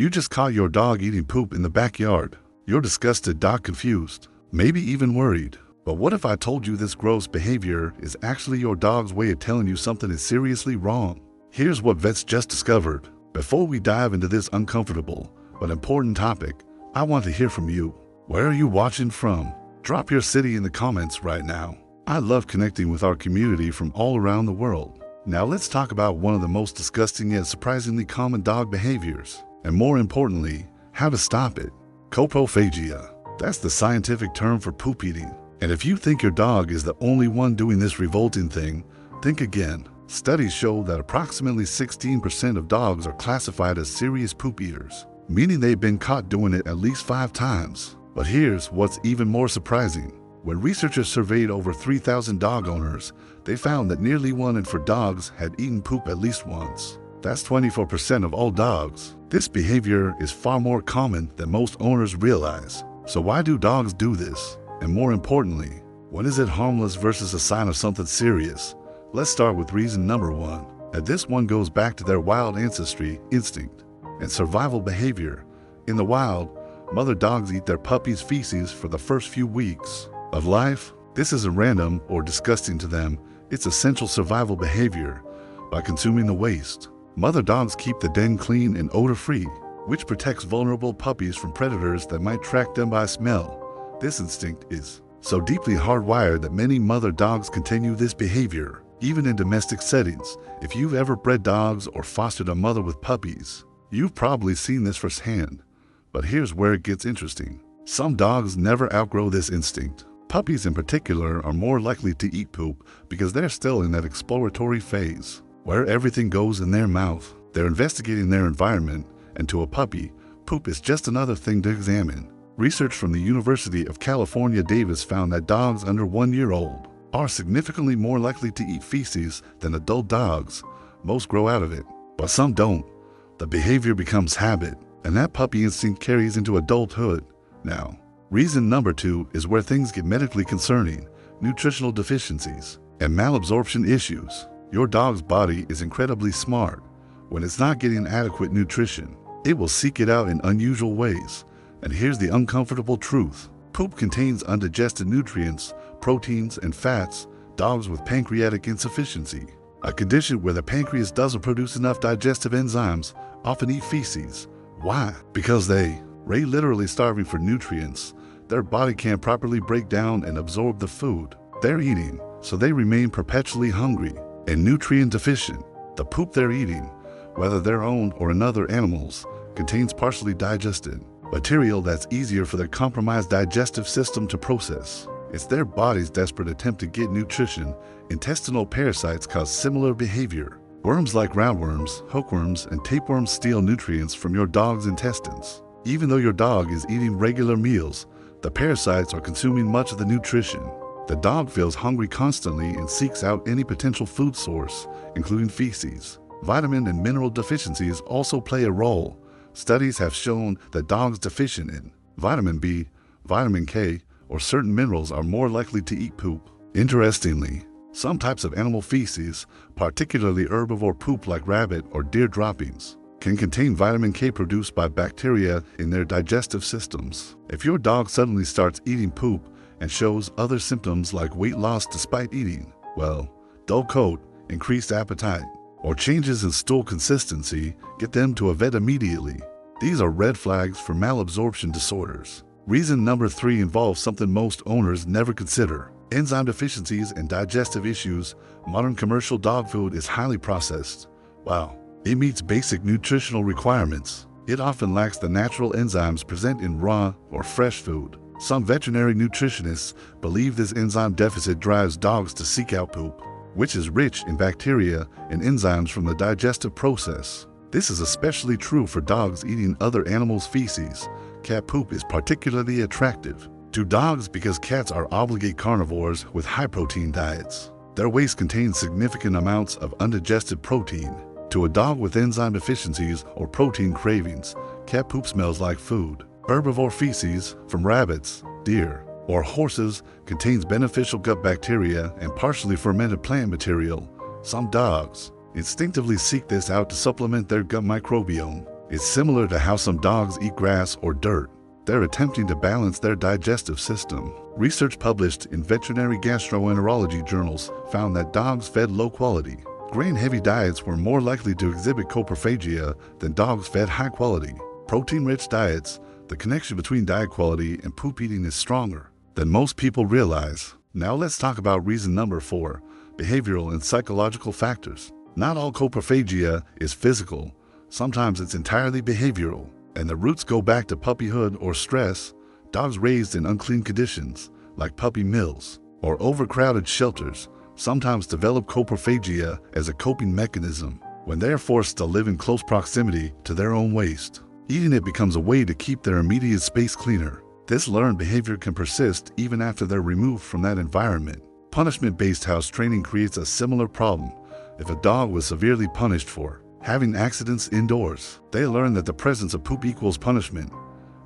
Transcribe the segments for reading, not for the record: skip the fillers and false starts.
You just caught your dog eating poop in the backyard. You're disgusted, dog confused, maybe even worried. But what if I told you this gross behavior is actually your dog's way of telling you something is seriously wrong? Here's what vets just discovered. Before we dive into this uncomfortable but important topic, I want to hear from you. Where are you watching from? Drop your city in the comments right now. I love connecting with our community from all around the world. Now let's talk about one of the most disgusting yet surprisingly common dog behaviors, and more importantly, how to stop it. Coprophagia. That's the scientific term for poop eating. And if you think your dog is the only one doing this revolting thing, think again. Studies show that approximately 16% of dogs are classified as serious poop eaters, meaning they've been caught doing it at least 5 times. But here's what's even more surprising. When researchers surveyed over 3,000 dog owners, they found that nearly 1 in 4 dogs had eaten poop at least once. That's 24% of all dogs. This behavior is far more common than most owners realize. So why do dogs do this? And more importantly, when is it harmless versus a sign of something serious? Let's start with reason number 1. And this one goes back to their wild ancestry, instinct, and survival behavior. In the wild, mother dogs eat their puppies' feces for the first few weeks of life. This isn't random or disgusting to them. It's essential survival behavior. By consuming the waste, mother dogs keep the den clean and odor-free, which protects vulnerable puppies from predators that might track them by smell. This instinct is so deeply hardwired that many mother dogs continue this behavior, even in domestic settings. If you've ever bred dogs or fostered a mother with puppies, you've probably seen this firsthand. But here's where it gets interesting. Some dogs never outgrow this instinct. Puppies in particular are more likely to eat poop because they're still in that exploratory phase, where everything goes in their mouth. They're investigating their environment, and to a puppy, poop is just another thing to examine. Research from the University of California, Davis found that dogs under 1 year old are significantly more likely to eat feces than adult dogs. Most grow out of it, but some don't. The behavior becomes habit, and that puppy instinct carries into adulthood. Now, reason number 2 is where things get medically concerning: nutritional deficiencies and malabsorption issues. Your dog's body is incredibly smart. When it's not getting adequate nutrition, it will seek it out in unusual ways. And here's the uncomfortable truth. Poop contains undigested nutrients, proteins, and fats. Dogs with pancreatic insufficiency, a condition where the pancreas doesn't produce enough digestive enzymes, often eat feces. Why? Because they're literally starving for nutrients. Their body can't properly break down and absorb the food they're eating, so they remain perpetually hungry and nutrient deficient. The poop they're eating, whether their own or another animal's, contains partially digested material that's easier for their compromised digestive system to process. It's their body's desperate attempt to get nutrition. Intestinal parasites cause similar behavior. Worms like roundworms, hookworms, and tapeworms steal nutrients from your dog's intestines. Even though your dog is eating regular meals, the parasites are consuming much of the nutrition. The dog feels hungry constantly and seeks out any potential food source, including feces. Vitamin and mineral deficiencies also play a role. Studies have shown that dogs deficient in vitamin B, vitamin K, or certain minerals are more likely to eat poop. Interestingly, some types of animal feces, particularly herbivore poop like rabbit or deer droppings, can contain vitamin K produced by bacteria in their digestive systems. If your dog suddenly starts eating poop and shows other symptoms like weight loss despite eating, well, dull coat, increased appetite, or changes in stool consistency, get them to a vet immediately. These are red flags for malabsorption disorders. Reason number 3 involves something most owners never consider: enzyme deficiencies and digestive issues. Modern commercial dog food is highly processed. Wow, it meets basic nutritional requirements. It often lacks the natural enzymes present in raw or fresh food. Some veterinary nutritionists believe this enzyme deficit drives dogs to seek out poop, which is rich in bacteria and enzymes from the digestive process. This is especially true for dogs eating other animals' feces. Cat poop is particularly attractive to dogs because cats are obligate carnivores with high-protein diets. Their waste contains significant amounts of undigested protein. To a dog with enzyme deficiencies or protein cravings, cat poop smells like food. Herbivore feces from rabbits, deer, or horses contains beneficial gut bacteria and partially fermented plant material. Some dogs instinctively seek this out to supplement their gut microbiome. It's similar to how some dogs eat grass or dirt. They're attempting to balance their digestive system. Research published in veterinary gastroenterology journals found that dogs fed low-quality, grain-heavy diets were more likely to exhibit coprophagia than dogs fed high-quality, protein-rich diets. The connection between diet quality and poop eating is stronger than most people realize. Now let's talk about reason number 4, behavioral and psychological factors. Not all coprophagia is physical. Sometimes it's entirely behavioral, and the roots go back to puppyhood or stress. Dogs raised in unclean conditions, like puppy mills or overcrowded shelters, sometimes develop coprophagia as a coping mechanism when they are forced to live in close proximity to their own waste. Eating it becomes a way to keep their immediate space cleaner. This learned behavior can persist even after they're removed from that environment. Punishment-based house training creates a similar problem. If a dog was severely punished for having accidents indoors, they learn that the presence of poop equals punishment.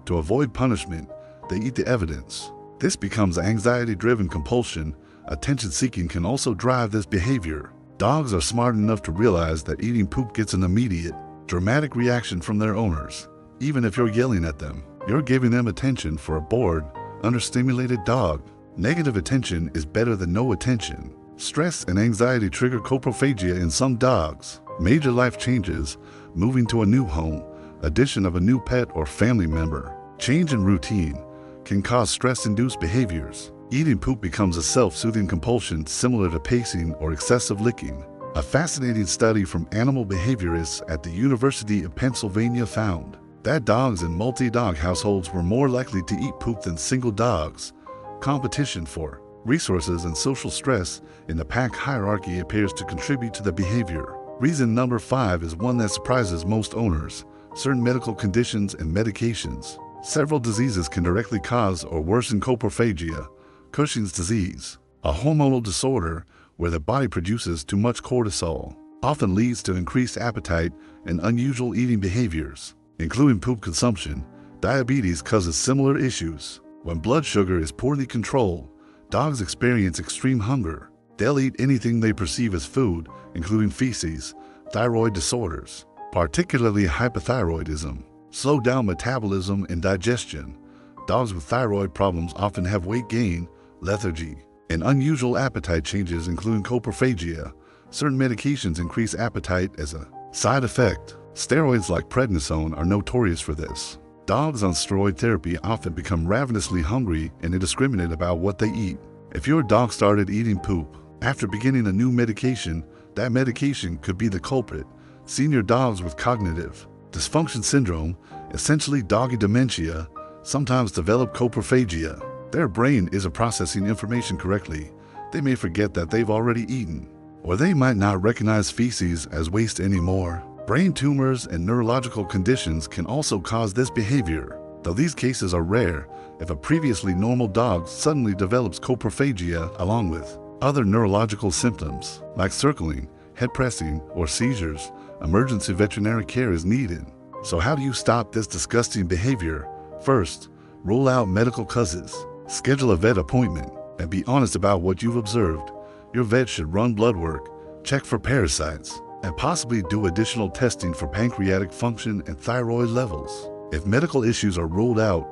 To avoid punishment, they eat the evidence. This becomes anxiety-driven compulsion. Attention-seeking can also drive this behavior. Dogs are smart enough to realize that eating poop gets an immediate, dramatic reaction from their owners. Even if you're yelling at them, you're giving them attention. For a bored, understimulated dog, negative attention is better than no attention. Stress and anxiety trigger coprophagia in some dogs. Major life changes, moving to a new home, addition of a new pet or family member, change in routine, can cause stress-induced behaviors. Eating poop becomes a self-soothing compulsion similar to pacing or excessive licking. A fascinating study from animal behaviorists at the University of Pennsylvania found that dogs in multi-dog households were more likely to eat poop than single dogs. Competition for resources and social stress in the pack hierarchy appears to contribute to the behavior. Reason number 5 is one that surprises most owners: certain medical conditions and medications. Several diseases can directly cause or worsen coprophagia. Cushing's disease, a hormonal disorder where the body produces too much cortisol, often leads to increased appetite and unusual eating behaviors, including poop consumption. Diabetes causes similar issues. When blood sugar is poorly controlled, dogs experience extreme hunger. They'll eat anything they perceive as food, including feces. Thyroid disorders, particularly hypothyroidism, slow down metabolism and digestion. Dogs with thyroid problems often have weight gain, lethargy, and unusual appetite changes, including coprophagia. Certain medications increase appetite as a side effect. Steroids like prednisone are notorious for this. Dogs on steroid therapy often become ravenously hungry and indiscriminate about what they eat. If your dog started eating poop after beginning a new medication, that medication could be the culprit. Senior dogs with cognitive dysfunction syndrome, essentially doggy dementia, sometimes develop coprophagia. Their brain isn't processing information correctly. They may forget that they've already eaten, or they might not recognize feces as waste anymore. Brain tumors and neurological conditions can also cause this behavior. Though these cases are rare, if a previously normal dog suddenly develops coprophagia along with other neurological symptoms like circling, head pressing, or seizures, emergency veterinary care is needed. So how do you stop this disgusting behavior? First, rule out medical causes. Schedule a vet appointment and be honest about what you've observed. Your vet should run blood work, check for parasites, and possibly do additional testing for pancreatic function and thyroid levels. If medical issues are ruled out,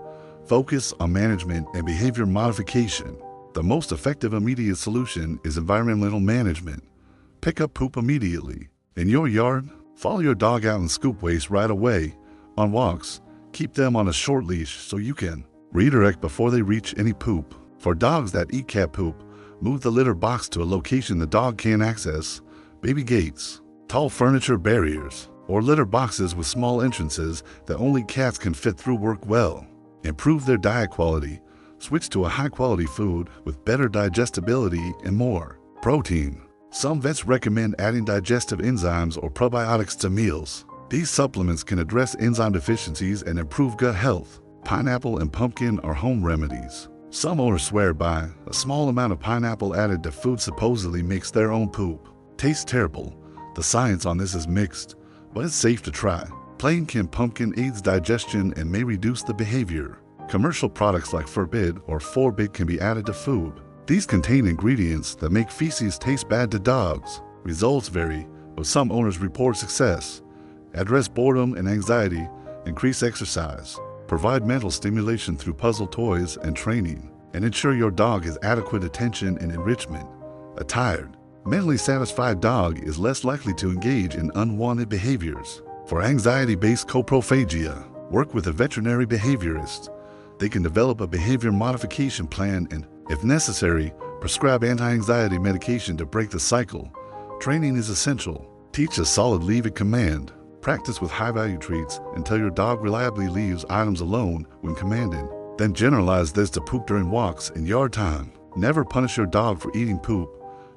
focus on management and behavior modification. The most effective immediate solution is environmental management. Pick up poop immediately. In your yard, follow your dog out and scoop waste right away. On walks, keep them on a short leash so you can redirect before they reach any poop. For dogs that eat cat poop, move the litter box to a location the dog can't access. Baby gates, tall furniture barriers, or litter boxes with small entrances that only cats can fit through work well. Improve their diet quality. Switch to a high-quality food with better digestibility and more protein. Some vets recommend adding digestive enzymes or probiotics to meals. These supplements can address enzyme deficiencies and improve gut health. Pineapple and pumpkin are home remedies. Some owners swear by a small amount of pineapple added to food supposedly makes their own poop. Tastes terrible. The science on this is mixed, but it's safe to try. Plain canned pumpkin aids digestion and may reduce the behavior. Commercial products like Forbid or Forbid can be added to food. These contain ingredients that make feces taste bad to dogs. Results vary, but some owners report success. Address boredom and anxiety, increase exercise, provide mental stimulation through puzzle toys and training, and ensure your dog has adequate attention and enrichment. A tired, mentally satisfied dog is less likely to engage in unwanted behaviors. For anxiety-based coprophagia, work with a veterinary behaviorist. They can develop a behavior modification plan and, if necessary, prescribe anti-anxiety medication to break the cycle. Training is essential. Teach a solid leave-it command. Practice with high-value treats until your dog reliably leaves items alone when commanded. Then generalize this to poop during walks and yard time. Never punish your dog for eating poop.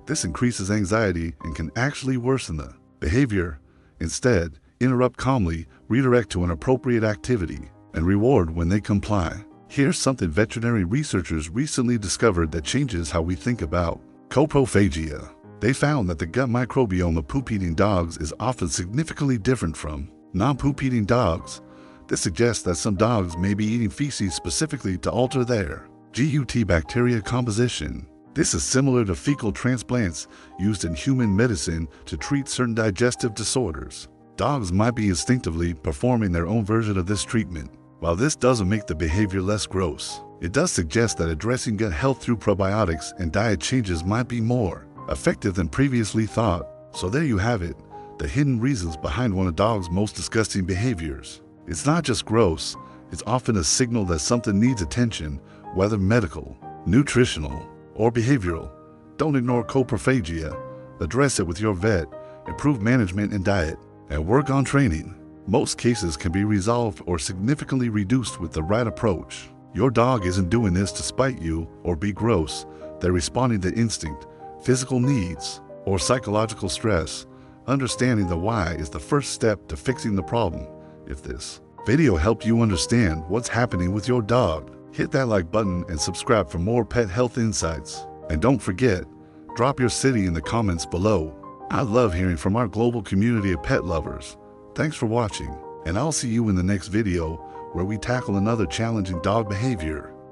This increases anxiety and can actually worsen the behavior. Instead, interrupt calmly, redirect to an appropriate activity, and reward when they comply. Here's something veterinary researchers recently discovered that changes how we think about coprophagia. They found that the gut microbiome of poop-eating dogs is often significantly different from non-poop-eating dogs. This suggests that some dogs may be eating feces specifically to alter their gut bacteria composition. This is similar to fecal transplants used in human medicine to treat certain digestive disorders. Dogs might be instinctively performing their own version of this treatment. While this doesn't make the behavior less gross, it does suggest that addressing gut health through probiotics and diet changes might be more effective than previously thought. So there you have it, the hidden reasons behind one of a dog's most disgusting behaviors. It's not just gross, it's often a signal that something needs attention, whether medical, nutritional, or behavioral. Don't ignore coprophagia. Address it with your vet, improve management and diet, and work on training. Most cases can be resolved or significantly reduced with the right approach. Your dog isn't doing this to spite you or be gross. They're responding to instinct, physical needs, or psychological stress. Understanding the why is the first step to fixing the problem. If this video helped you understand what's happening with your dog, hit that like button and subscribe for more pet health insights. And don't forget, drop your city in the comments below. I love hearing from our global community of pet lovers. Thanks for watching, and I'll see you in the next video where we tackle another challenging dog behavior.